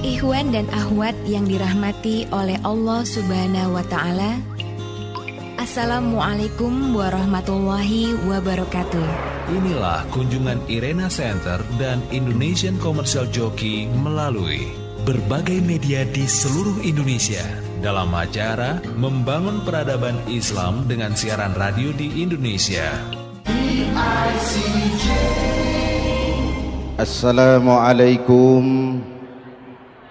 Ikhwan dan akhwat yang dirahmati oleh Allah Subhanahu wa Ta'ala, Assalamualaikum warahmatullahi wabarakatuh. Inilah kunjungan Irena Center dan Indonesian Commercial Jockey melalui berbagai media di seluruh Indonesia dalam acara Membangun Peradaban Islam dengan siaran radio di Indonesia. Assalamualaikum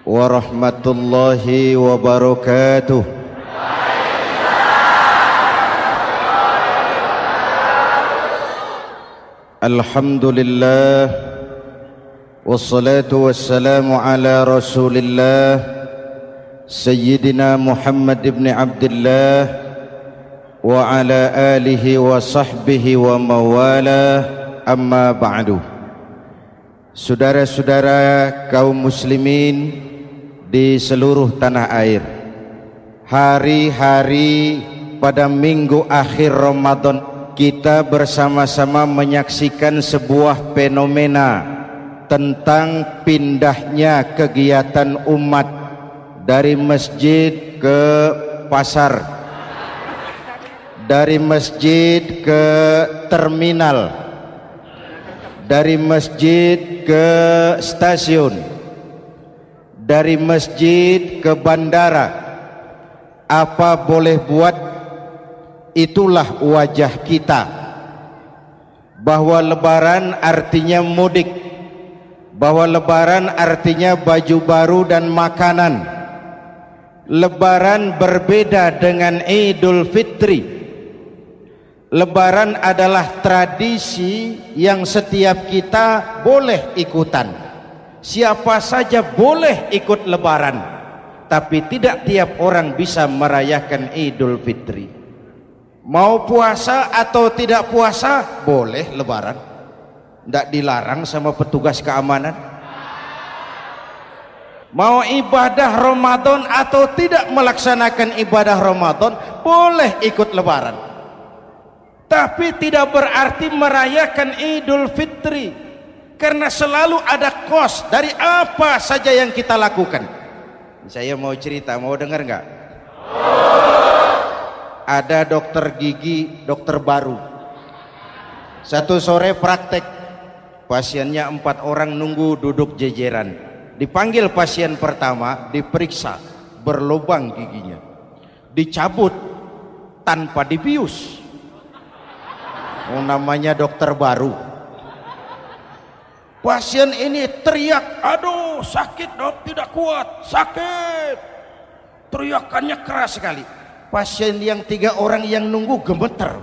warahmatullahi wabarakatuh. Alhamdulillah wassalatu wassalamu ala Rasulillah Sayyidina Muhammad ibn Abdullah wa ala alihi wa sahbihi wa mawala, amma ba'du. Saudara-saudara kaum muslimin di seluruh tanah air, hari-hari pada minggu akhir Ramadan kita bersama-sama menyaksikan sebuah fenomena tentang pindahnya kegiatan umat dari masjid ke pasar, dari masjid ke terminal, dari masjid ke stasiun, dari masjid ke bandara. Apa boleh buat, itulah wajah kita. Bahwa lebaran artinya mudik, bahwa lebaran artinya baju baru dan makanan. Lebaran berbeda dengan Idul Fitri. Lebaran adalah tradisi yang setiap kita boleh ikutan. Siapa saja boleh ikut lebaran, tapi tidak tiap orang bisa merayakan Idul Fitri. Mau puasa atau tidak puasa boleh lebaran, tidak dilarang sama petugas keamanan. Mau ibadah Ramadan atau tidak melaksanakan ibadah Ramadan boleh ikut lebaran, tapi tidak berarti merayakan Idul Fitri, karena selalu ada kos dari apa saja yang kita lakukan. Saya mau cerita, mau dengar nggak? Ada dokter gigi, dokter baru. Satu sore praktek, pasiennya 4 orang nunggu duduk jejeran. Dipanggil pasien pertama, diperiksa, berlubang giginya, dicabut tanpa dibius. Namanya dokter baru. Pasien ini teriak, aduh sakit dok, tidak kuat, sakit. Teriakannya keras sekali. Pasien yang 3 orang yang nunggu gemeter,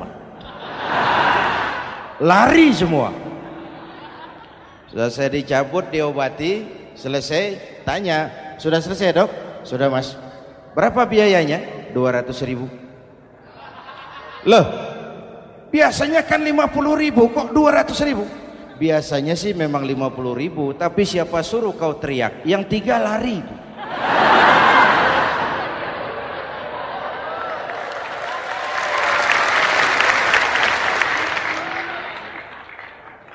lari semua. Sudah saya dicabut, diobati, selesai, tanya, sudah selesai dok? Sudah mas. Berapa biayanya? 200.000. Loh, biasanya kan 50.000, kok 200.000? Biasanya sih memang 50.000, tapi siapa suruh kau teriak? Yang 3 lari.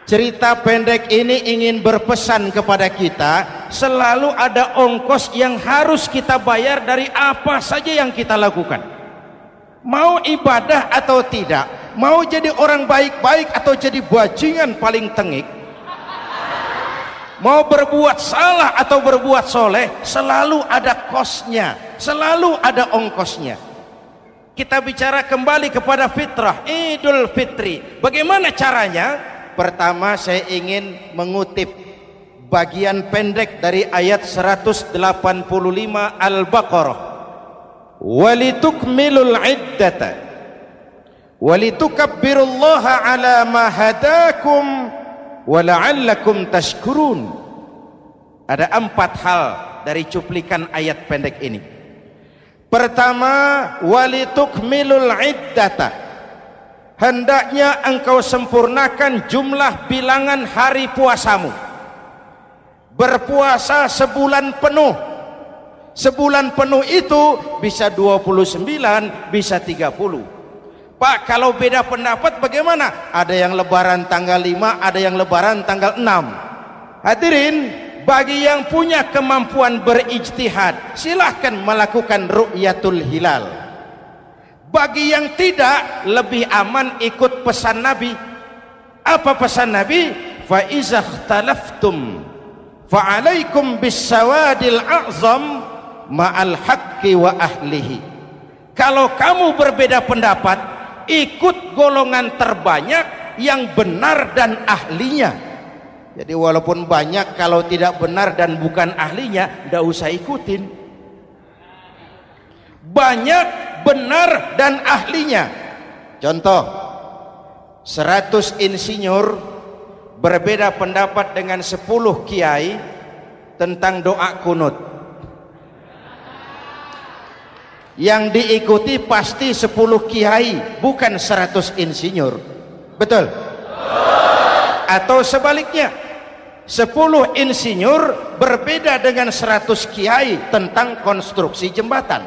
Cerita pendek ini ingin berpesan kepada kita, selalu ada ongkos yang harus kita bayar dari apa saja yang kita lakukan. Mau ibadah atau tidak, mau jadi orang baik-baik atau jadi bajingan paling tengik, mau berbuat salah atau berbuat soleh, selalu ada kosnya, selalu ada ongkosnya. Kita bicara kembali kepada fitrah, Idul Fitri. Bagaimana caranya? Pertama saya ingin mengutip bagian pendek dari ayat 185 Al-Baqarah. Walitukmilul iddata walitukabbirullaha ala ma hadakum wala'allakum tashkurun. Ada 4 hal dari cuplikan ayat pendek ini. Pertama, walitukmilul iddata, hendaknya engkau sempurnakan jumlah bilangan hari puasamu. Berpuasa sebulan penuh. Sebulan penuh itu bisa 29, bisa 30. Pak, kalau beda pendapat bagaimana? Ada yang lebaran tanggal 5, ada yang lebaran tanggal 6. Hadirin, bagi yang punya kemampuan berijtihad silahkan melakukan ru'yatul hilal. Bagi yang tidak, lebih aman ikut pesan Nabi. Apa pesan Nabi? Fa iza ikhtalaftum fa alaikum bis-sawadil a'zam ma'al haqqi wa ahlihi. Kalau kamu berbeda pendapat, ikut golongan terbanyak yang benar dan ahlinya. Jadi walaupun banyak, kalau tidak benar dan bukan ahlinya, tidak usah ikutin. Banyak, benar dan ahlinya. Contoh, 100 insinyur berbeda pendapat dengan 10 kiai tentang doa kunut. Yang diikuti pasti 10 kiai, bukan 100 insinyur. Betul? Atau sebaliknya, 10 insinyur berbeda dengan 100 kiai tentang konstruksi jembatan.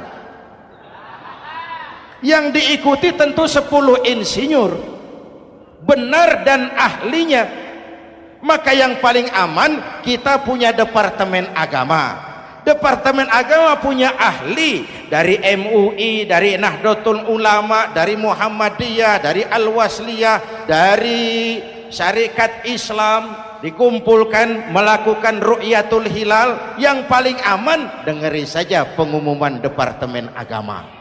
Yang diikuti tentu 10 insinyur, benar dan ahlinya. Maka yang paling aman, kita punya departemen agama. Departemen agama punya ahli dari MUI, dari Nahdlatul Ulama, dari Muhammadiyah, dari Al-Wasliyah, dari Syarikat Islam, dikumpulkan melakukan ru'yatul hilal. Yang paling aman, dengeri saja pengumuman departemen agama.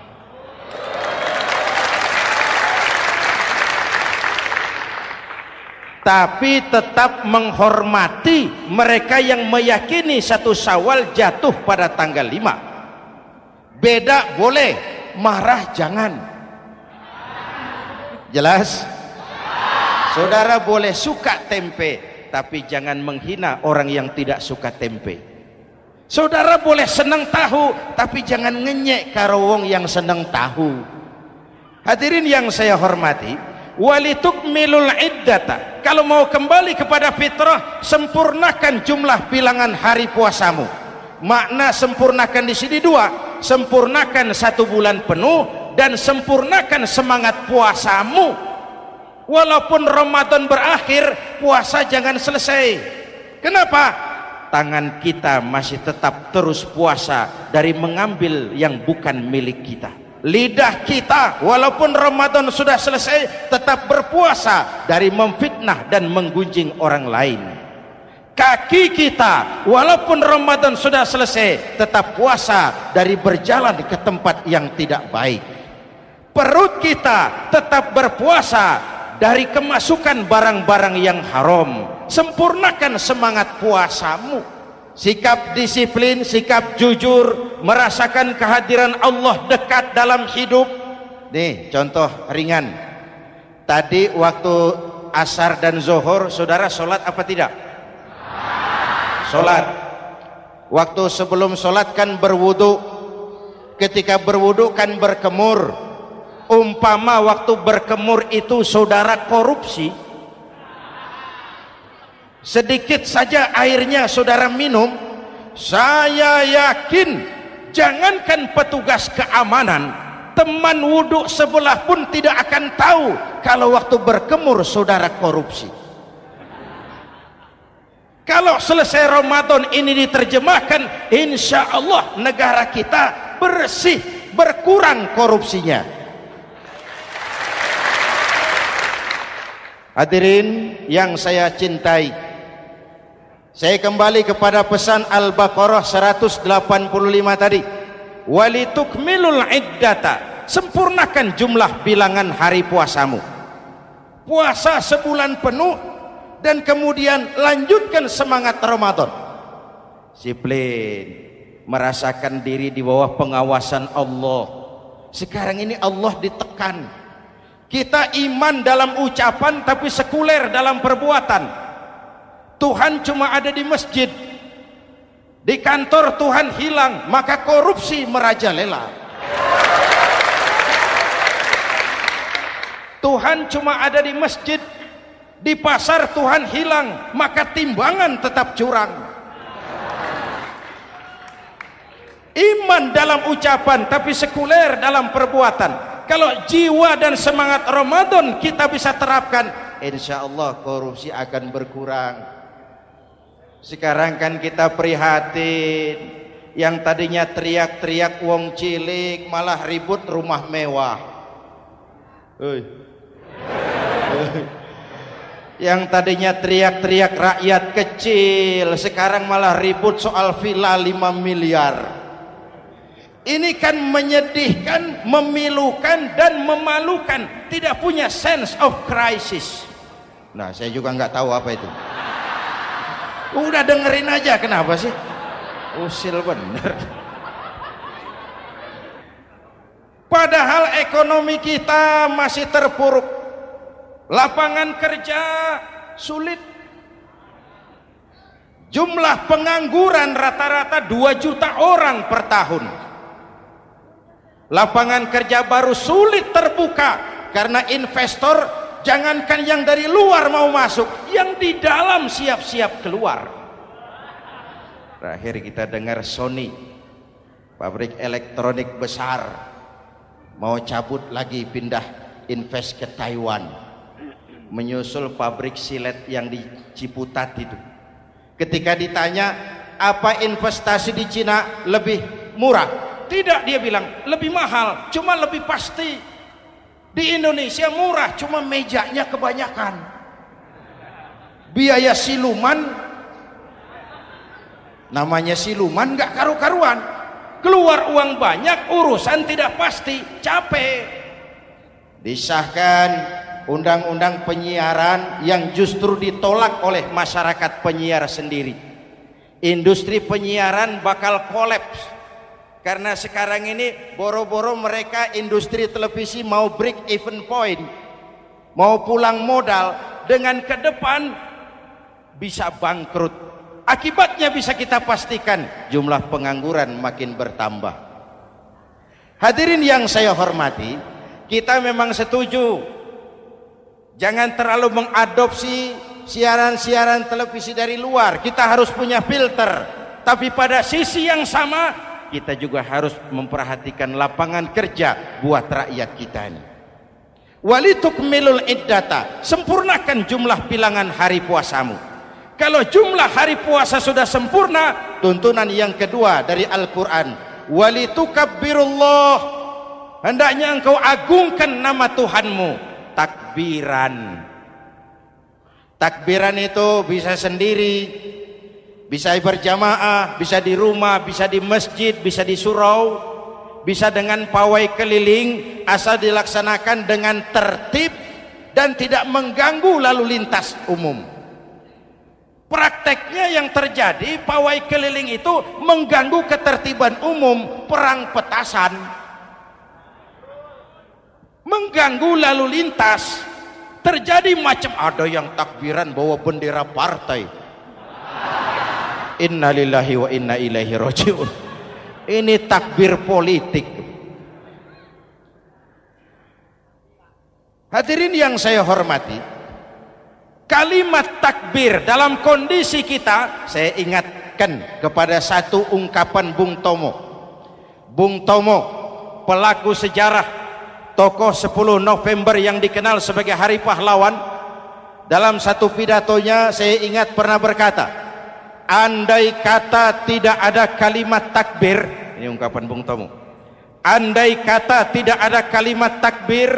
Tapi tetap menghormati mereka yang meyakini 1 Syawal jatuh pada tanggal 5. Beda boleh, marah jangan. Jelas? Saudara boleh suka tempe, tapi jangan menghina orang yang tidak suka tempe. Saudara boleh senang tahu, tapi jangan ngenyek karo wong yang senang tahu. Hadirin yang saya hormati, walitukmilul iddata. Kalau mau kembali kepada fitrah, sempurnakan jumlah bilangan hari puasamu. Makna sempurnakan di sini 2, sempurnakan 1 bulan penuh dan sempurnakan semangat puasamu. Walaupun Ramadan berakhir, puasa jangan selesai. Kenapa? Tangan kita masih tetap terus puasa dari mengambil yang bukan milik kita. Lidah kita walaupun Ramadan sudah selesai tetap berpuasa dari memfitnah dan menggunjing orang lain. Kaki kita walaupun Ramadan sudah selesai tetap puasa dari berjalan ke tempat yang tidak baik. Perut kita tetap berpuasa dari kemasukan barang-barang yang haram. Sempurnakan semangat puasamu. Sikap disiplin, sikap jujur, merasakan kehadiran Allah dekat dalam hidup. Nih contoh ringan. Tadi waktu asar dan zuhur, saudara sholat apa tidak? Sholat. Waktu sebelum sholat kan berwudu. Ketika berwudu kan berkemur. Umpama waktu berkemur itu saudara korupsi, sedikit saja airnya saudara minum, saya yakin jangankan petugas keamanan, teman wudhu sebelah pun tidak akan tahu kalau waktu berkemur saudara korupsi. Kalau selesai Ramadan ini diterjemahkan, insya Allah negara kita bersih, berkurang korupsinya. Hadirin yang saya cintai, saya kembali kepada pesan Al-Baqarah 185 tadi. Walitukmilul iddata, sempurnakan jumlah bilangan hari puasamu. Puasa sebulan penuh dan kemudian lanjutkan semangat Ramadan. Disiplin, merasakan diri di bawah pengawasan Allah. Sekarang ini Allah ditekan. Kita iman dalam ucapan tapi sekuler dalam perbuatan. Tuhan cuma ada di masjid, di kantor Tuhan hilang, maka korupsi merajalela. Tuhan cuma ada di masjid, di pasar Tuhan hilang, maka timbangan tetap curang. Iman dalam ucapan tapi sekuler dalam perbuatan. Kalau jiwa dan semangat Ramadan kita bisa terapkan, insya Allah korupsi akan berkurang. Sekarang kan kita prihatin, yang tadinya teriak-teriak wong cilik malah ribut rumah mewah. Yang tadinya teriak-teriak rakyat kecil sekarang malah ribut soal villa 5 miliar. Ini kan menyedihkan, memilukan dan memalukan. Tidak punya sense of crisis. Nah, saya juga nggak tahu apa itu. Udah dengerin aja, kenapa sih? Usil bener. Padahal ekonomi kita masih terpuruk. Lapangan kerja sulit. Jumlah pengangguran rata-rata 2 juta orang per tahun. Lapangan kerja baru sulit terbuka karena investor, jangankan yang dari luar mau masuk, yang di dalam siap-siap keluar. Terakhir kita dengar Sony, pabrik elektronik besar, mau cabut lagi, pindah invest ke Taiwan, menyusul pabrik silet yang di Ciputat itu. Ketika ditanya apa investasi di Cina lebih murah, tidak, dia bilang lebih mahal, cuma lebih pasti. Di Indonesia murah, cuma mejanya kebanyakan. Biaya siluman, namanya siluman nggak karu-karuan. Keluar uang banyak, urusan tidak pasti, capek. Disahkan undang-undang penyiaran yang justru ditolak oleh masyarakat penyiar sendiri. Industri penyiaran bakal kolaps. Karena sekarang ini boro-boro mereka industri televisi mau break even point, mau pulang modal, dengan ke depan bisa bangkrut. Akibatnya bisa kita pastikan, jumlah pengangguran makin bertambah. Hadirin yang saya hormati, kita memang setuju jangan terlalu mengadopsi siaran-siaran televisi dari luar. Kita harus punya filter, tapi pada sisi yang sama kita juga harus memperhatikan lapangan kerja buat rakyat kita ini. Walitukmilul iddata, sempurnakan jumlah bilangan hari puasamu. Kalau jumlah hari puasa sudah sempurna, tuntunan yang kedua dari Al-Quran, walitukabbirullah, hendaknya engkau agungkan nama Tuhanmu. Takbiran. Takbiran itu bisa sendiri, bisa berjamaah, bisa di rumah, bisa di masjid, bisa di surau, bisa dengan pawai keliling, asal dilaksanakan dengan tertib dan tidak mengganggu lalu lintas umum. Prakteknya yang terjadi, pawai keliling itu mengganggu ketertiban umum, perang petasan, mengganggu lalu lintas. Terjadi macam, ada yang takbiran bawa bendera partai. Innalillahi wa inna ilaihi rajiun. Ini takbir politik. Hadirin yang saya hormati, kalimat takbir dalam kondisi kita, saya ingatkan kepada satu ungkapan Bung Tomo. Bung Tomo, pelaku sejarah, tokoh 10 November yang dikenal sebagai Hari Pahlawan, dalam satu pidatonya saya ingat pernah berkata, andai kata tidak ada kalimat takbir, ini ungkapan Bung Tomo, andai kata tidak ada kalimat takbir,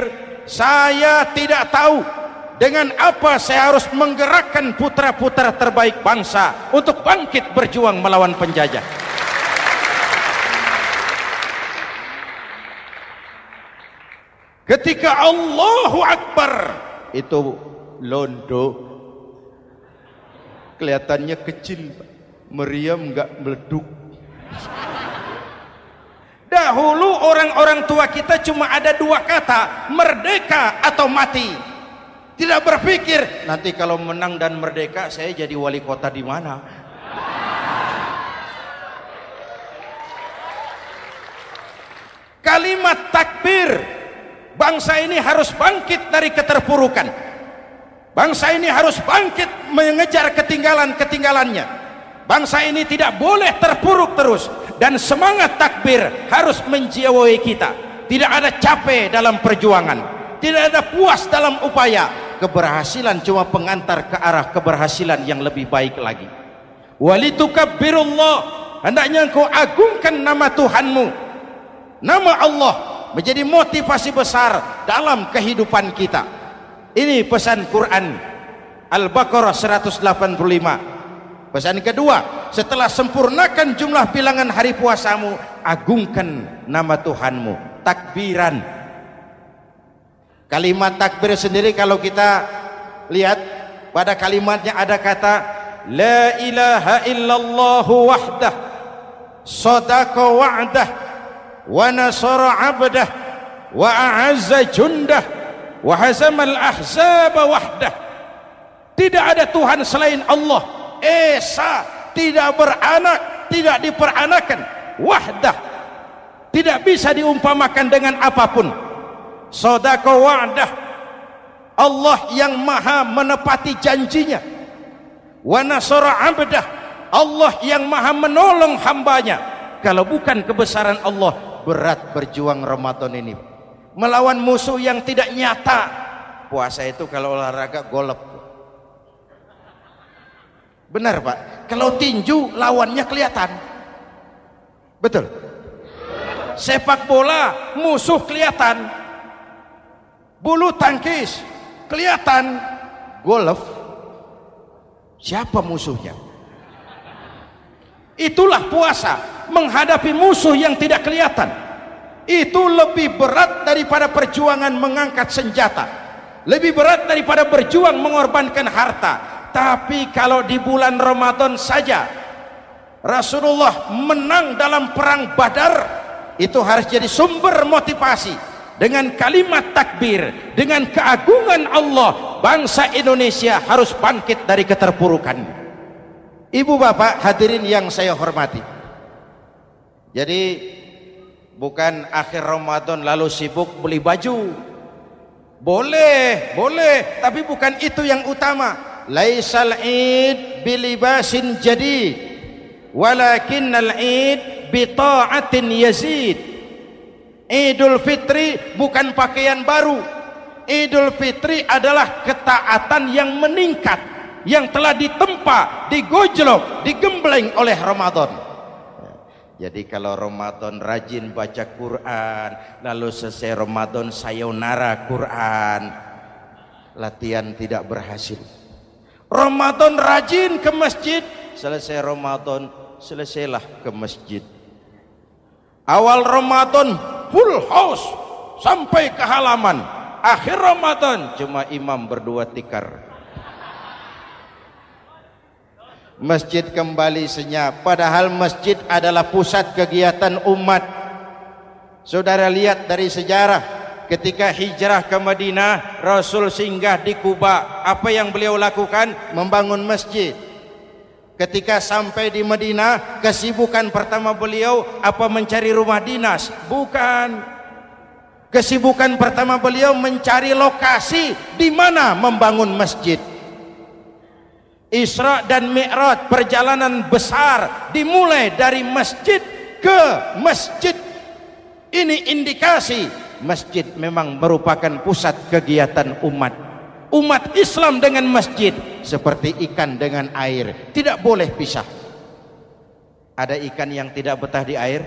saya tidak tahu dengan apa saya harus menggerakkan putra-putra terbaik bangsa untuk bangkit berjuang melawan penjajah. Ketika Allahu Akbar, itu londo kelihatannya kecil, meriam nggak meleduk. Dahulu orang-orang tua kita cuma ada 2 kata, merdeka atau mati. Tidak berpikir nanti kalau menang dan merdeka saya jadi wali kota di mana. Kalimat takbir, bangsa ini harus bangkit dari keterpurukan. Bangsa ini harus bangkit mengejar ketinggalan-ketinggalannya. Bangsa ini tidak boleh terpuruk terus, dan semangat takbir harus menjiwai kita. Tidak ada capek dalam perjuangan, tidak ada puas dalam upaya. Keberhasilan cuma pengantar ke arah keberhasilan yang lebih baik lagi. walitukabbirullah, hendaknya engkau agungkan nama Tuhanmu. Nama Allah menjadi motivasi besar dalam kehidupan kita. Ini pesan Quran Al-Baqarah 185. Pesan kedua, setelah sempurnakan jumlah bilangan hari puasamu, agungkan nama Tuhanmu. Takbiran. Kalimat takbir sendiri kalau kita lihat pada kalimatnya ada kata la ilaha illallah wahdah sadaqa wa'dah wa nasara 'abdah wa a'azza jundah wa hazamal ahzaba wahdah. Tidak ada Tuhan selain Allah, esa, tidak beranak, tidak diperanakan, wahdah, tidak bisa diumpamakan dengan apapun. Sadaqa wa'dah, Allah yang maha menepati janjinya. Wa nasara 'abdah, Allah yang maha menolong hambanya. Kalau bukan kebesaran Allah, berat berjuang Ramadan ini melawan musuh yang tidak nyata. Puasa itu kalau olahraga golep. Benar Pak, kalau tinju lawannya kelihatan. Betul. Sepak bola musuh kelihatan, bulu tangkis kelihatan, golf siapa musuhnya? Itulah puasa, menghadapi musuh yang tidak kelihatan. Itu lebih berat daripada perjuangan mengangkat senjata, lebih berat daripada berjuang mengorbankan harta. Tapi kalau di bulan Ramadan saja Rasulullah menang dalam perang Badar, itu harus jadi sumber motivasi. Dengan kalimat takbir, dengan keagungan Allah, bangsa Indonesia harus bangkit dari keterpurukan. Ibu bapak hadirin yang saya hormati, jadi bukan akhir Ramadan lalu sibuk beli baju. Boleh, tapi bukan itu yang utama. Laisal id bilibasin jadid walakinnal id bita'atin yazid. Idul Fitri bukan pakaian baru. Idul Fitri adalah ketaatan yang meningkat, yang telah ditempa, digojlok, digembleng oleh Ramadan. Jadi kalau Ramadan rajin baca Quran, lalu selesai Ramadan sayonara Quran, latihan tidak berhasil. Ramadan rajin ke masjid, selesai Ramadan selesailah ke masjid. Awal Ramadan full house sampai ke halaman, akhir Ramadan cuma imam berdua tikar. Masjid kembali senyap, padahal masjid adalah pusat kegiatan umat. Saudara lihat dari sejarah, ketika hijrah ke Madinah, Rasul singgah di Kuba. Apa yang beliau lakukan? Membangun masjid. Ketika sampai di Madinah, kesibukan pertama beliau apa? Mencari rumah dinas? Bukan. Kesibukan pertama beliau mencari lokasi di mana membangun masjid. Isra dan Mi'raj, perjalanan besar dimulai dari masjid ke masjid. Ini indikasi masjid memang merupakan pusat kegiatan umat. Umat Islam dengan masjid seperti ikan dengan air, tidak boleh pisah. Ada ikan yang tidak betah di air?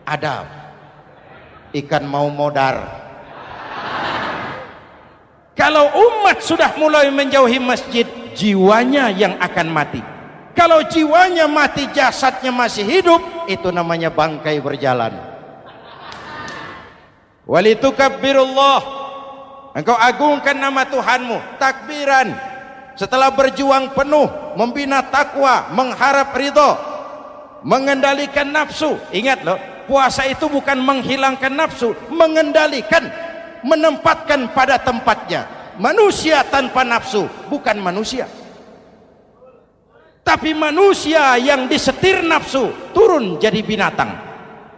Ada. Ikan mau modar. Kalau umat sudah mulai menjauhi masjid, jiwanya yang akan mati. Kalau jiwanya mati, jasadnya masih hidup, itu namanya bangkai berjalan. Walitukabbirullah, engkau agungkan nama Tuhanmu. Takbiran, setelah berjuang penuh membina takwa, mengharap ridho, mengendalikan nafsu. Ingat loh, puasa itu bukan menghilangkan nafsu, mengendalikan, menempatkan pada tempatnya. Manusia tanpa nafsu bukan manusia, tapi manusia yang disetir nafsu turun jadi binatang,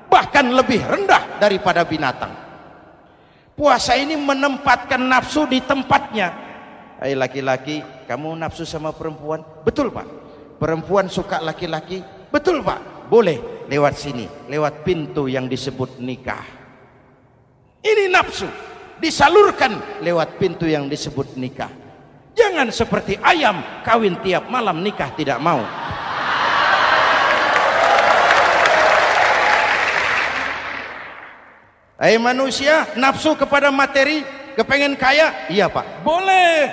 bahkan lebih rendah daripada binatang. Puasa ini menempatkan nafsu di tempatnya. Hai laki-laki, kamu nafsu sama perempuan? Betul Pak. Perempuan suka laki-laki? Betul Pak. Boleh lewat sini, lewat pintu yang disebut nikah. Ini nafsu disalurkan lewat pintu yang disebut nikah. Jangan seperti ayam kawin tiap malam nikah tidak mau. Hai manusia, nafsu kepada materi, kepengen kaya? Iya Pak, boleh.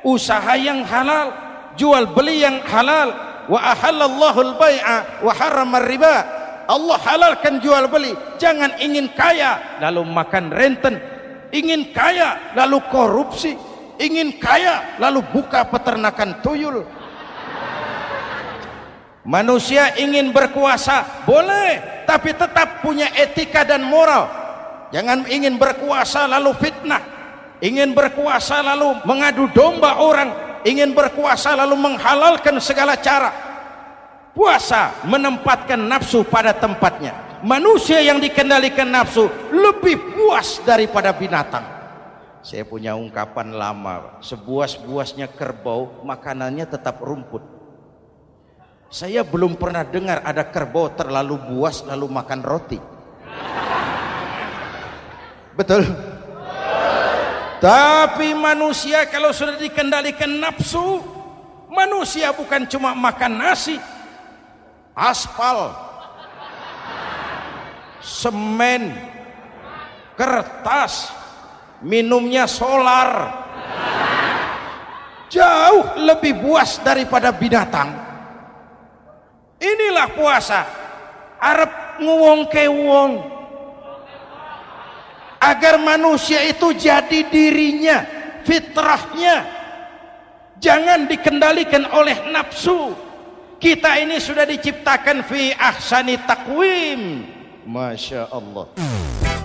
Usaha yang halal, jual beli yang halal. Wa ahallallahu al-bai'a wa harrama riba. Allah halalkan jual beli. Jangan ingin kaya lalu makan renten, ingin kaya lalu korupsi, ingin kaya lalu buka peternakan tuyul. Manusia ingin berkuasa, boleh, tapi tetap punya etika dan moral. Jangan ingin berkuasa lalu fitnah, ingin berkuasa lalu mengadu domba orang, ingin berkuasa lalu menghalalkan segala cara. Puasa menempatkan nafsu pada tempatnya. Manusia yang dikendalikan nafsu lebih puas daripada binatang. Saya punya ungkapan lama, sebuas-buasnya kerbau makanannya tetap rumput. Saya belum pernah dengar ada kerbau terlalu buas lalu makan roti. Betul? Tapi manusia kalau sudah dikendalikan nafsu, manusia bukan cuma makan nasi, aspal, semen, kertas, minumnya solar, jauh lebih buas daripada binatang. Inilah puasa, arep nguwong kewong, agar manusia itu jadi dirinya, fitrahnya, jangan dikendalikan oleh nafsu. Kita ini sudah diciptakan fi ahsani taqwim. Masya Allah.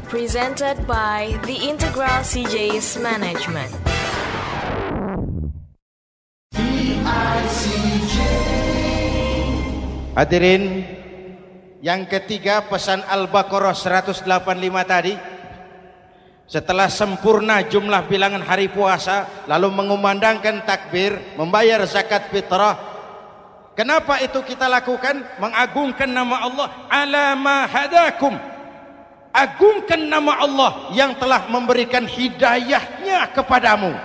Presented by The Integral CJ's Management. Hadirin, yang ketiga pesan Al-Baqarah 185 tadi. Setelah sempurna jumlah bilangan hari puasa, lalu mengumandangkan takbir, membayar zakat fitrah. Kenapa itu kita lakukan? Mengagungkan nama Allah, ala ma hadakum. Agungkan nama Allah yang telah memberikan hidayahnya kepadamu.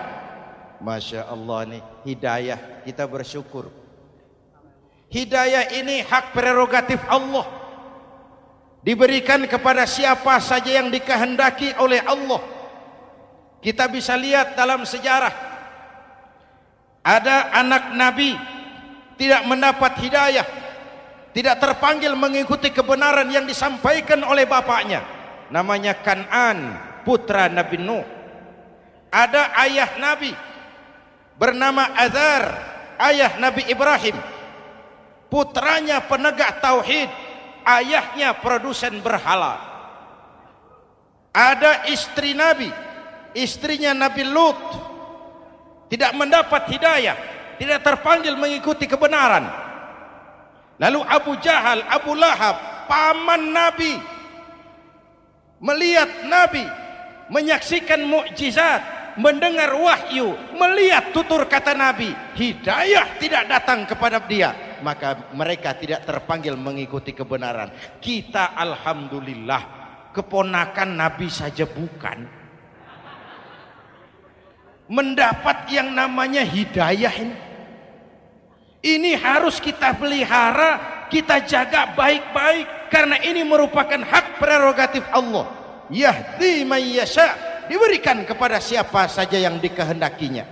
Masya Allah nih, hidayah, kita bersyukur. Hidayah ini hak prerogatif Allah, diberikan kepada siapa saja yang dikehendaki oleh Allah. Kita bisa lihat dalam sejarah, ada anak Nabi tidak mendapat hidayah, tidak terpanggil mengikuti kebenaran yang disampaikan oleh bapaknya, namanya Kan'an, putra Nabi Nuh. Ada ayah Nabi bernama Azar, ayah Nabi Ibrahim, putranya penegak tauhid, ayahnya produsen berhala. Ada istri Nabi, istrinya Nabi Lut, tidak mendapat hidayah, tidak terpanggil mengikuti kebenaran. Lalu Abu Jahal, Abu Lahab, paman Nabi, melihat Nabi, menyaksikan mukjizat, mendengar wahyu, melihat tutur kata Nabi, hidayah tidak datang kepada dia, maka mereka tidak terpanggil mengikuti kebenaran. Kita alhamdulillah keponakan Nabi saja bukan, mendapat yang namanya hidayah ini harus kita pelihara, kita jaga baik-baik, karena ini merupakan hak prerogatif Allah. Yahdi man yasha, diberikan kepada siapa saja yang dikehendakinya.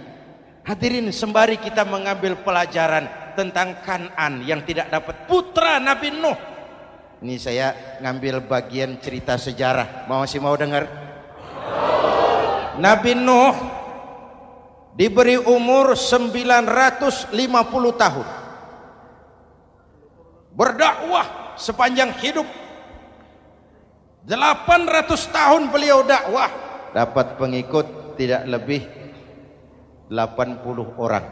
Hadirin, sembari kita mengambil pelajaran tentang Kan'an yang tidak dapat, putra Nabi Nuh. Ini saya ngambil bagian cerita sejarah, masih mau dengar? Nabi Nuh diberi umur 950 tahun, berdakwah sepanjang hidup. 800 tahun beliau dakwah, dapat pengikut tidak lebih 80 orang,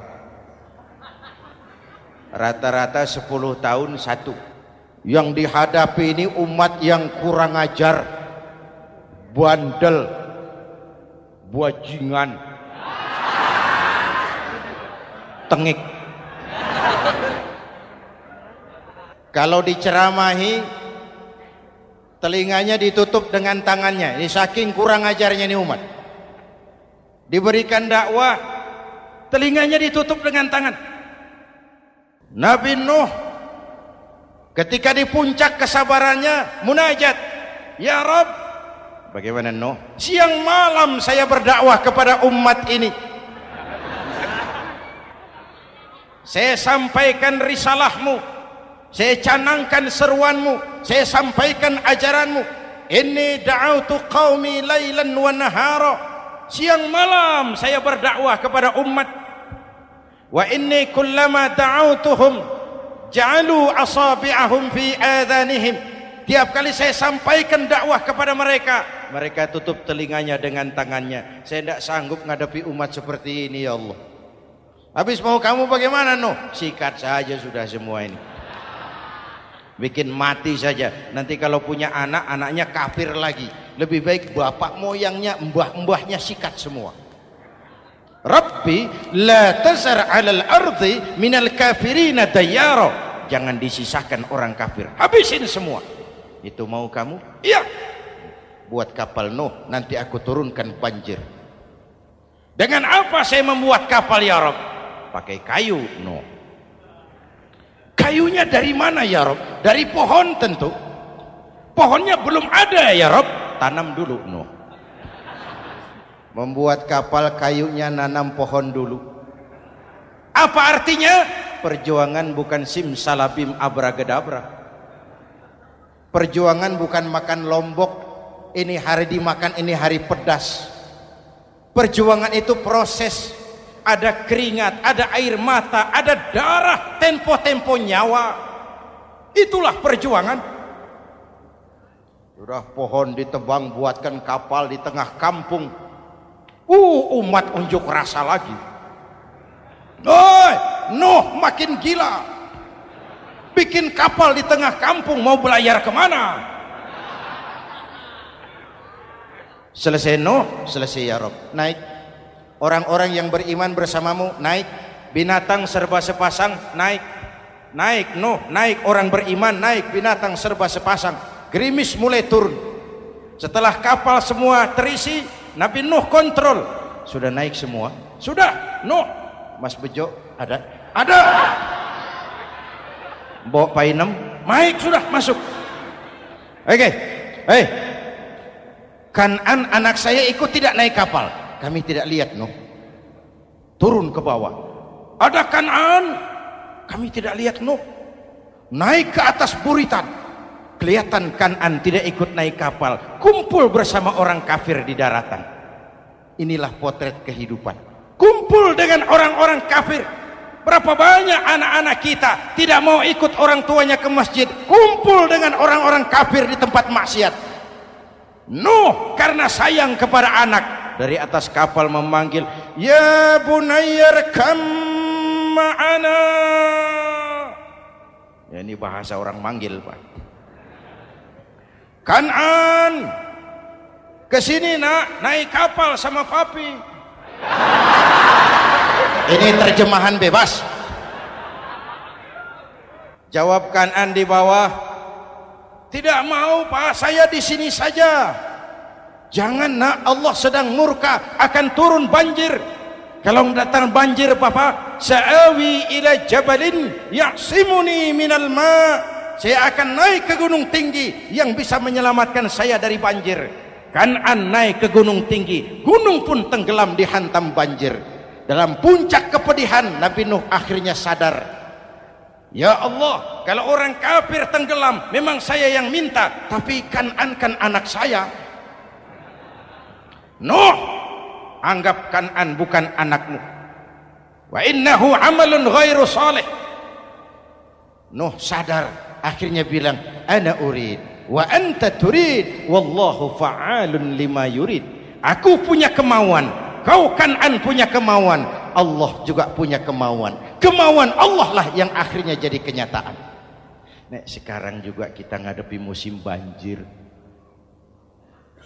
rata-rata 10 tahun satu. Yang dihadapi ini umat yang kurang ajar, bandel, bajingan, tengik. Kalau diceramahi, telinganya ditutup dengan tangannya. Ini saking kurang ajarnya ini umat. Diberikan dakwah, telinganya ditutup dengan tangan. Nabi Nuh ketika di puncak kesabarannya munajat, ya Rabb, Bagaimana Nuh? Siang malam saya berdakwah kepada umat ini. Saya sampaikan risalahmu, saya canangkan seruanmu, saya sampaikan ajaranmu. Inni da'autu qaumi lailan wa nahara. Siang malam saya berdakwah kepada umat. Wa inni kullama da'autuhum ja'alu asabi'ahum fi adhanihim. Tiap kali saya sampaikan dakwah kepada mereka, mereka tutup telinganya dengan tangannya. Saya tidak sanggup menghadapi umat seperti ini ya Allah. Habis mau kamu bagaimana Nuh? Sikat saja sudah semua ini. Bikin mati saja. Nanti kalau punya anak, anaknya kafir lagi. Lebih baik bapak moyangnya, mbah-mbahnya sikat semua. Rabbi la tazar 'alal ardi minal kafirina dayyara. Jangan disisakan orang kafir. Habisin semua. Itu mau kamu? Iya. Buat kapal Nuh, nanti aku turunkan banjir. Dengan apa saya membuat kapal ya Rabb? Pakai kayu Nuh. Kayunya dari mana ya Rabb? Dari pohon tentu. Pohonnya belum ada ya Rabb. Tanam dulu Nuh. Membuat kapal kayunya nanam pohon dulu. Apa artinya? Perjuangan bukan simsalabim abragedabra. Perjuangan bukan makan lombok, ini hari dimakan, ini hari pedas. Perjuangan itu proses. Ada keringat, ada air mata, ada darah, tempo-tempo nyawa. Itulah perjuangan. Sudah pohon ditebang, buatkan kapal di tengah kampung. Umat unjuk rasa lagi. Nuh makin gila. Bikin kapal di tengah kampung, mau belayar kemana? Selesai Nuh, selesai ya Rabb. Naik. Orang-orang yang beriman bersamamu, naik. Binatang serba sepasang, naik. Naik Nuh, naik orang beriman, naik. Binatang serba sepasang. Gerimis mulai turun. Setelah kapal semua terisi, Nabi Nuh kontrol. Sudah naik semua? Sudah. Nuh. Mas Bejo ada? Ada. Mbok Painem, naik sudah masuk. Oke. Kan'an anak saya ikut tidak naik kapal. Kami tidak lihat Nuh. Turun ke bawah. Ada Kan'an. Kami tidak lihat Nuh. Naik ke atas buritan. Kelihatan Kan'an tidak ikut naik kapal. Kumpul bersama orang kafir di daratan. Inilah potret kehidupan. Kumpul dengan orang-orang kafir. Berapa banyak anak-anak kita tidak mau ikut orang tuanya ke masjid, kumpul dengan orang-orang kafir di tempat maksiat. Nuh karena sayang kepada anak, dari atas kapal memanggil, ya bunayyarkam ma'ana. Ya, ini bahasa orang manggil Pak. Kan'an, kesini nak, naik kapal sama papi. Ini terjemahan bebas. Jawab Kan'an di bawah, tidak mau Pak, saya di sini saja. Jangan nak, Allah sedang murka, akan turun banjir. Kalau datang banjir Bapak, sa'awi ila jabalin ya'simuni minal ma'. Saya akan naik ke gunung tinggi yang bisa menyelamatkan saya dari banjir. Kan'an naik ke gunung tinggi, gunung pun tenggelam dihantam banjir. Dalam puncak kepedihan, Nabi Nuh akhirnya sadar. Ya Allah, kalau orang kafir tenggelam, memang saya yang minta, tapi Kan'an kan anak saya. Nuh, anggap Kan'an bukan anakmu. Wa innahu amalun ghairu salih. Nuh sadar, akhirnya bilang, ana urid wa anta turid wallahu fa'alun lima yurid. Aku punya kemauan, kau Kan'an punya kemauan, Allah juga punya kemauan. Kemauan Allah lah yang akhirnya jadi kenyataan. Nek sekarang juga kita ngadepi musim banjir.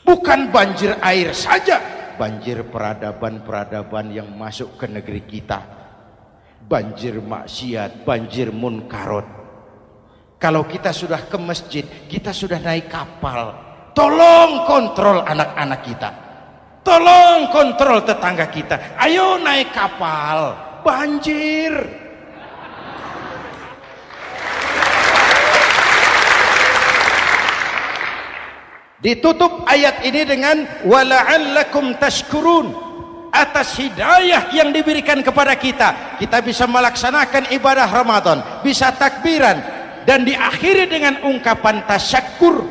Bukan banjir air saja, banjir peradaban-peradaban yang masuk ke negeri kita. Banjir maksiat, banjir munkarot. Kalau kita sudah ke masjid, kita sudah naik kapal. Tolong kontrol anak-anak kita. Tolong kontrol tetangga kita. Ayo naik kapal. Banjir. Ditutup ayat ini dengan wala'allakum tashkurun. Atas hidayah yang diberikan kepada kita, kita bisa melaksanakan ibadah Ramadan, bisa takbiran, dan diakhiri dengan ungkapan tasyakkur.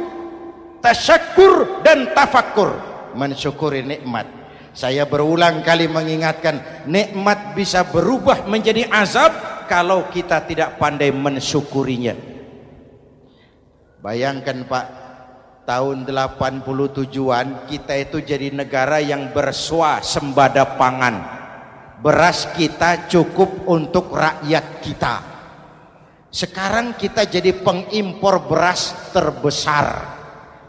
Tasyakkur dan tafakkur, mensyukuri nikmat. Saya berulang kali mengingatkan, nikmat bisa berubah menjadi azab kalau kita tidak pandai mensyukurinya. Bayangkan Pak, tahun 87-an kita itu jadi negara yang berswasembada pangan. Beras kita cukup untuk rakyat kita. Sekarang kita jadi pengimpor beras terbesar.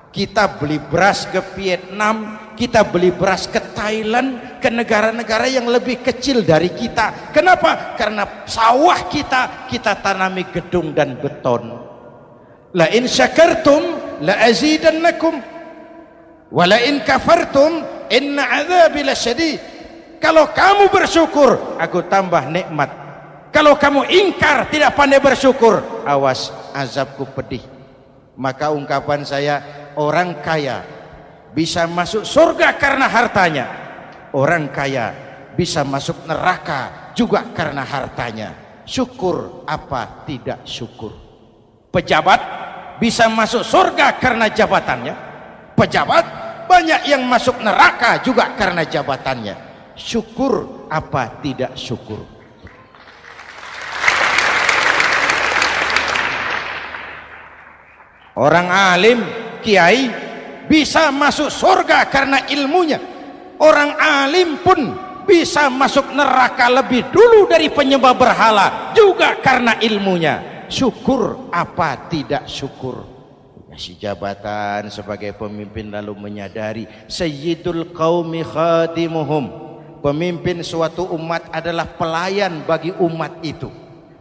Kita beli beras ke Vietnam, kita beli beras ke Thailand, ke negara-negara yang lebih kecil dari kita. Kenapa? Karena sawah kita tanami gedung dan beton. La in syakartum la azidannakum wa la in kafartum inna adzabi lasyadid. Kalau kamu bersyukur, aku tambah nikmat. Kalau kamu ingkar, tidak pandai bersyukur, awas, azabku pedih. Maka ungkapan saya, orang kaya bisa masuk surga karena hartanya, orang kaya bisa masuk neraka juga karena hartanya. Syukur apa tidak syukur? Pejabat bisa masuk surga karena jabatannya, pejabat banyak yang masuk neraka juga karena jabatannya. Syukur apa tidak syukur? Orang alim, kiai bisa masuk surga karena ilmunya. Orang alim pun bisa masuk neraka lebih dulu dari penyembah berhala juga karena ilmunya. Syukur apa tidak syukur? Kasih jabatan sebagai pemimpin lalu menyadari sayyidul qaumi khadimuhum. Pemimpin suatu umat adalah pelayan bagi umat itu.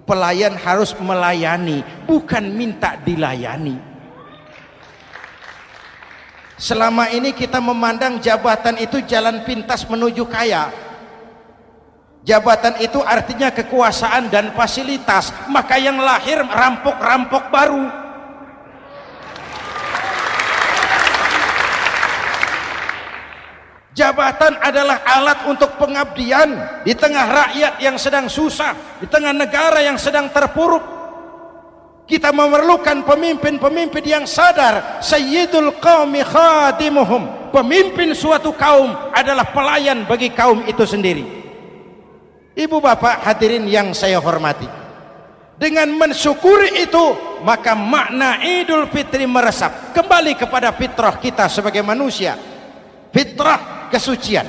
Pelayan harus melayani, bukan minta dilayani. Selama ini kita memandang jabatan itu jalan pintas menuju kaya. Jabatan itu artinya kekuasaan dan fasilitas, maka yang lahir rampok-rampok baru. Jabatan adalah alat untuk pengabdian di tengah rakyat yang sedang susah, di tengah negara yang sedang terpuruk. Kita memerlukan pemimpin-pemimpin yang sadar sayyidul qaumi khadimuhum. Pemimpin suatu kaum adalah pelayan bagi kaum itu sendiri. Ibu bapak hadirin yang saya hormati, dengan mensyukuri itu maka makna Idul Fitri meresap kembali kepada fitrah kita sebagai manusia. Fitrah kesucian.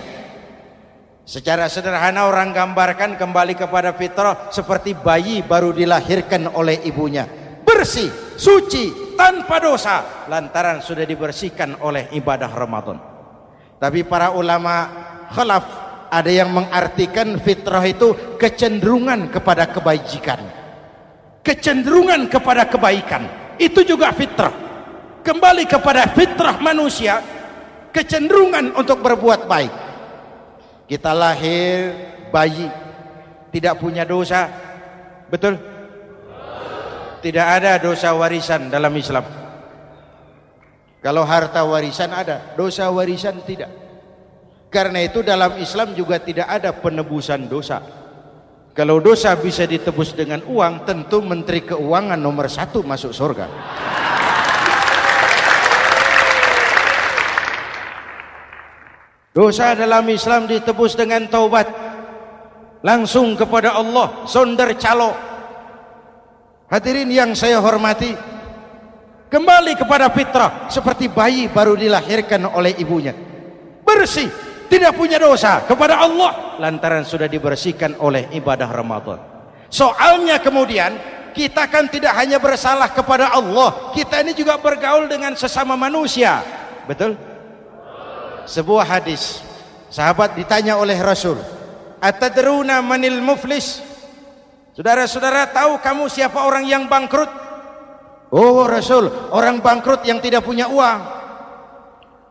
Secara sederhana orang gambarkan kembali kepada fitrah seperti bayi baru dilahirkan oleh ibunya, bersih, suci, tanpa dosa, lantaran sudah dibersihkan oleh ibadah Ramadan. Tapi para ulama khalaf ada yang mengartikan fitrah itu kecenderungan kepada kebajikan, kecenderungan kepada kebaikan. Itu juga fitrah. Kembali kepada fitrah manusia, kecenderungan untuk berbuat baik. Kita lahir bayi tidak punya dosa, betul? Tidak ada dosa warisan dalam Islam. Kalau harta warisan ada, dosa warisan tidak. Karena itu dalam Islam juga tidak ada penebusan dosa. Kalau dosa bisa ditebus dengan uang, tentu Menteri Keuangan nomor 1 masuk surga. Dosa dalam Islam ditebus dengan taubat, langsung kepada Allah, sonder calo. Hadirin yang saya hormati, kembali kepada fitrah seperti bayi baru dilahirkan oleh ibunya, bersih, tidak punya dosa kepada Allah lantaran sudah dibersihkan oleh ibadah Ramadan. Soalnya kemudian kita kan tidak hanya bersalah kepada Allah, kita ini juga bergaul dengan sesama manusia, betul? Sebuah hadis, sahabat ditanya oleh Rasul, atadruna manil muflis? Saudara-saudara, tahu kamu siapa orang yang bangkrut? Oh Rasul, orang bangkrut yang tidak punya uang,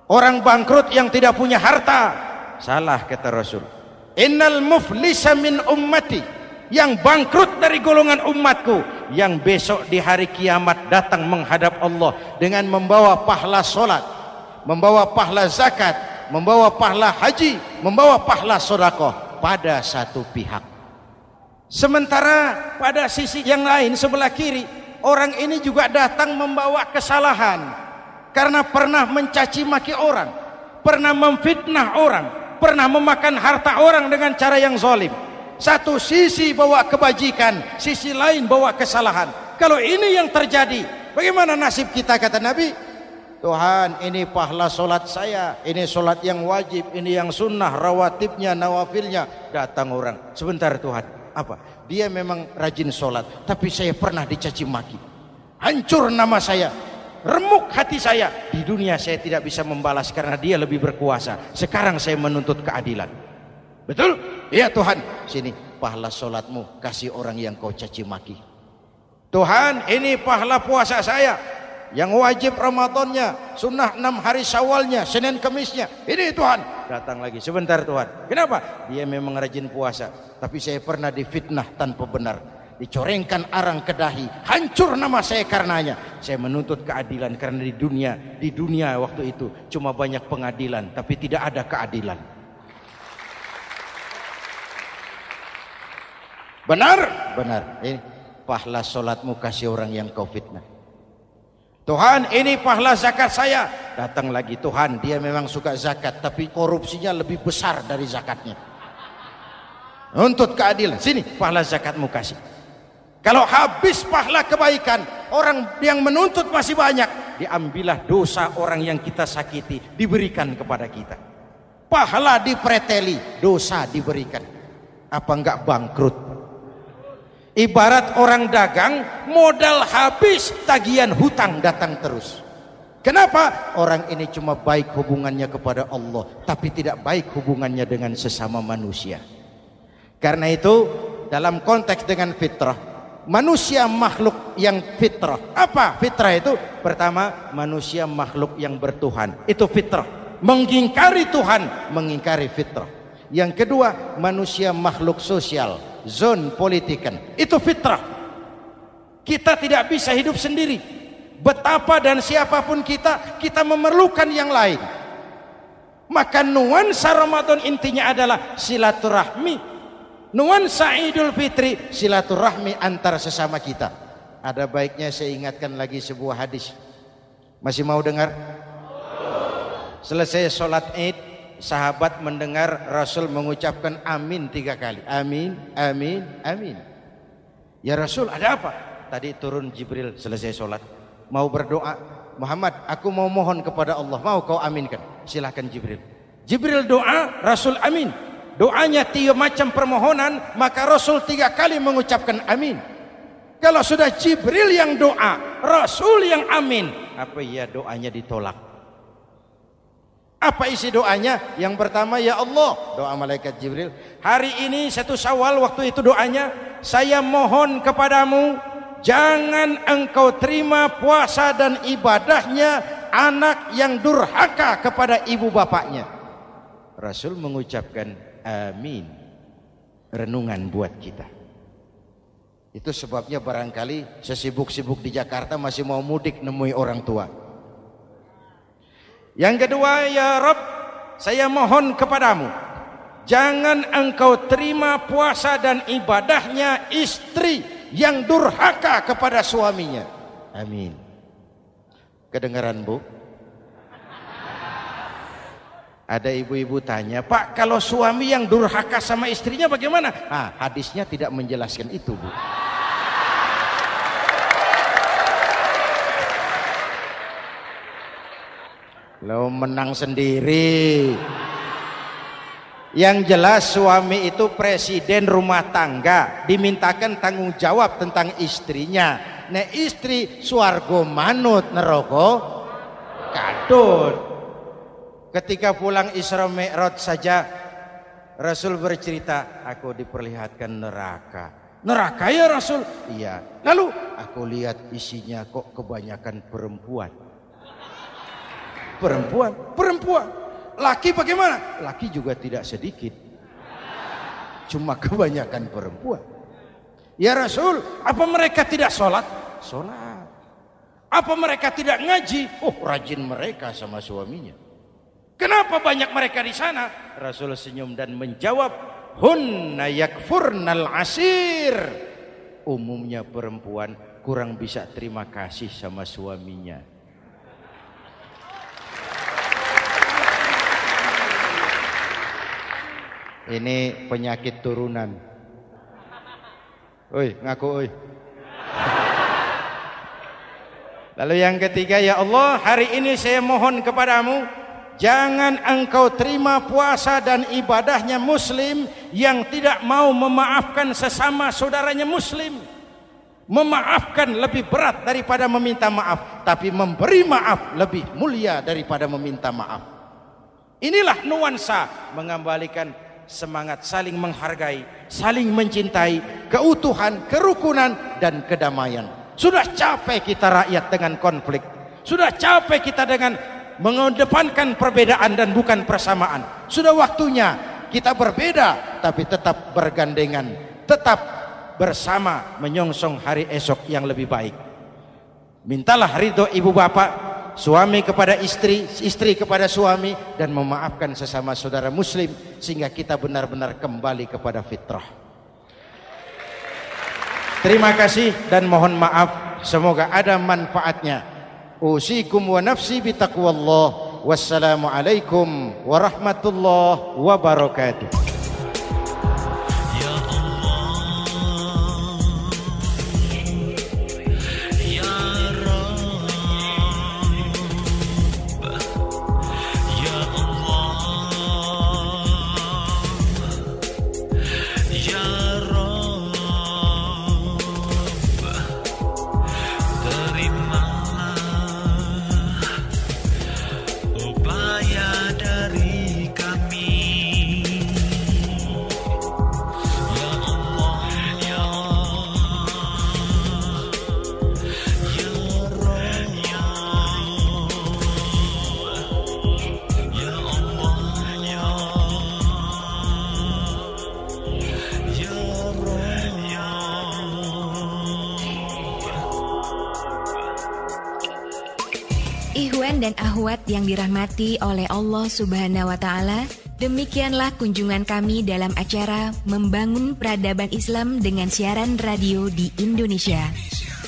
orang bangkrut yang tidak punya harta. Salah kata Rasul. Innal muflisa min ummati, yang bangkrut dari golongan umatku, yang besok di hari kiamat datang menghadap Allah dengan membawa pahala solat, membawa pahala zakat, membawa pahala haji, membawa pahala sedekah pada satu pihak. Sementara pada sisi yang lain sebelah kiri, orang ini juga datang membawa kesalahan karena pernah mencaci maki orang, pernah memfitnah orang, pernah memakan harta orang dengan cara yang zalim. Satu sisi bawa kebajikan, sisi lain bawa kesalahan. Kalau ini yang terjadi, bagaimana nasib kita? Kata Nabi, Tuhan, ini pahala solat saya, ini solat yang wajib, ini yang sunnah, rawatibnya, nawafilnya. Datang orang, sebentar Tuhan, apa? Dia memang rajin solat, tapi saya pernah dicaci maki, hancur nama saya, remuk hati saya. Di dunia saya tidak bisa membalas karena dia lebih berkuasa. Sekarang saya menuntut keadilan. Betul? Iya Tuhan. Sini pahala solatmu, kasih orang yang kau caci maki. Tuhan, ini pahala puasa saya, yang wajib Ramadannya, sunnah 6 hari Syawalnya, Senin Kemisnya. Ini Tuhan. Datang lagi, sebentar Tuhan. Kenapa? Dia memang rajin puasa, tapi saya pernah difitnah tanpa benar, dicorengkan arang ke dahi, hancur nama saya karenanya. Saya menuntut keadilan karena di dunia waktu itu cuma banyak pengadilan, tapi tidak ada keadilan. Benar? Benar. Ini pahala solatmu, kasih orang yang kau fitnah. Tuhan, ini pahala zakat saya. Datang lagi, Tuhan, dia memang suka zakat, tapi korupsinya lebih besar dari zakatnya. Untuk keadilan, sini pahala zakatmu kasih. Kalau habis pahala kebaikan, orang yang menuntut masih banyak, diambillah dosa orang yang kita sakiti, diberikan kepada kita. Pahala dipreteli, dosa diberikan. Apa enggak bangkrut? Ibarat orang dagang, modal habis, tagihan hutang datang terus. Kenapa? Orang ini cuma baik hubungannya kepada Allah, tapi tidak baik hubungannya dengan sesama manusia. Karena itu, dalam konteks dengan fitrah, manusia makhluk yang fitrah. Apa fitrah itu? Pertama, manusia makhluk yang bertuhan. Itu fitrah. Mengingkari Tuhan, mengingkari fitrah. Yang kedua, manusia makhluk sosial, zon politikan. Itu fitrah. Kita tidak bisa hidup sendiri. Betapa dan siapapun kita memerlukan yang lain. Maka nuansa Ramadan intinya adalah silaturahmi. Nuansa Idul Fitri silaturahmi antar sesama kita. Ada baiknya saya ingatkan lagi sebuah hadis. Masih mau dengar? Selesai sholat Id, sahabat mendengar Rasul mengucapkan amin 3 kali. Amin, amin, amin. Ya Rasul, ada apa? Tadi turun Jibril selesai sholat, mau berdoa. Muhammad, aku mau mohon kepada Allah, mau kau aminkan? Silahkan Jibril. Jibril doa, Rasul amin. Doanya 3 macam permohonan, maka Rasul 3 kali mengucapkan amin. Kalau sudah Jibril yang doa, Rasul yang amin, apa ya doanya ditolak? Apa isi doanya? Yang pertama, ya Allah, doa malaikat Jibril, hari ini 1 Syawal, waktu itu doanya, saya mohon kepadamu, jangan engkau terima puasa dan ibadahnya anak yang durhaka kepada ibu bapaknya. Rasul mengucapkan amin. Renungan buat kita. Itu sebabnya barangkali sesibuk-sibuk di Jakarta masih mau mudik nemui orang tua. Yang kedua, ya Rabb, saya mohon kepadamu, jangan engkau terima puasa dan ibadahnya istri yang durhaka kepada suaminya. Amin. Kedengaran Bu? Ada ibu-ibu tanya, Pak, kalau suami yang durhaka sama istrinya bagaimana? Hadisnya tidak menjelaskan itu, Bu. Lo menang sendiri. Yang jelas suami itu presiden rumah tangga, dimintakan tanggung jawab tentang istrinya. Nah istri swargo manut neraka kadut. Ketika pulang Isra Mi'raj saja Rasul bercerita, aku diperlihatkan neraka. Neraka ya Rasul? Iya. Lalu aku lihat isinya kok kebanyakan perempuan. Perempuan. Laki bagaimana? Laki juga tidak sedikit. Cuma kebanyakan perempuan. Ya Rasul, apa mereka tidak sholat? Sholat. Apa mereka tidak ngaji? Oh, rajin mereka sama suaminya. Kenapa banyak mereka di sana? Rasul senyum dan menjawab, hunna yakfurnal asir. Umumnya perempuan kurang bisa terima kasih sama suaminya. Ini penyakit turunan. Oi, ngaku oi. Lalu yang ketiga, ya Allah, hari ini saya mohon kepadamu, jangan engkau terima puasa dan ibadahnya muslim yang tidak mau memaafkan sesama saudaranya muslim. Memaafkan lebih berat daripada meminta maaf, tapi memberi maaf lebih mulia daripada meminta maaf. Inilah nuansa mengembalikan semangat saling menghargai, saling mencintai, keutuhan, kerukunan, dan kedamaian. Sudah capek kita rakyat dengan konflik. Sudah capek kita dengan mengedepankan perbedaan dan bukan persamaan. Sudah waktunya kita berbeda tapi tetap bergandengan, tetap bersama menyongsong hari esok yang lebih baik. Mintalah ridho ibu bapak, suami kepada istri, istri kepada suami, dan memaafkan sesama saudara muslim sehingga kita benar-benar kembali kepada fitrah. Terima kasih dan mohon maaf, semoga ada manfaatnya. Usikum wa nafsi bitaqwallah. Wassalamualaikum warahmatullahi wabarakatuh. Ikhwan dan akhwat yang dirahmati oleh Allah Subhanahu wa Ta'ala, demikianlah kunjungan kami dalam acara Membangun Peradaban Islam dengan siaran radio di Indonesia.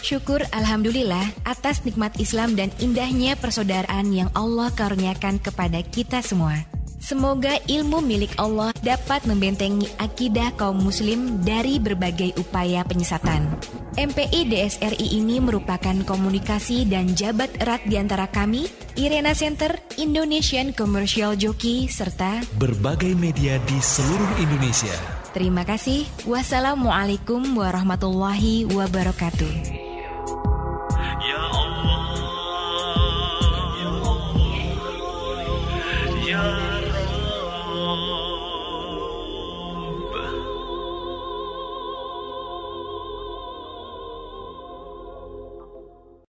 Syukur alhamdulillah atas nikmat Islam dan indahnya persaudaraan yang Allah karuniakan kepada kita semua. Semoga ilmu milik Allah dapat membentengi akidah kaum muslim dari berbagai upaya penyesatan. MPI DSRI ini merupakan komunikasi dan jabat erat di antara kami, Irena Center, Indonesian Commercial Jockey, serta berbagai media di seluruh Indonesia. Terima kasih. Wassalamualaikum warahmatullahi wabarakatuh.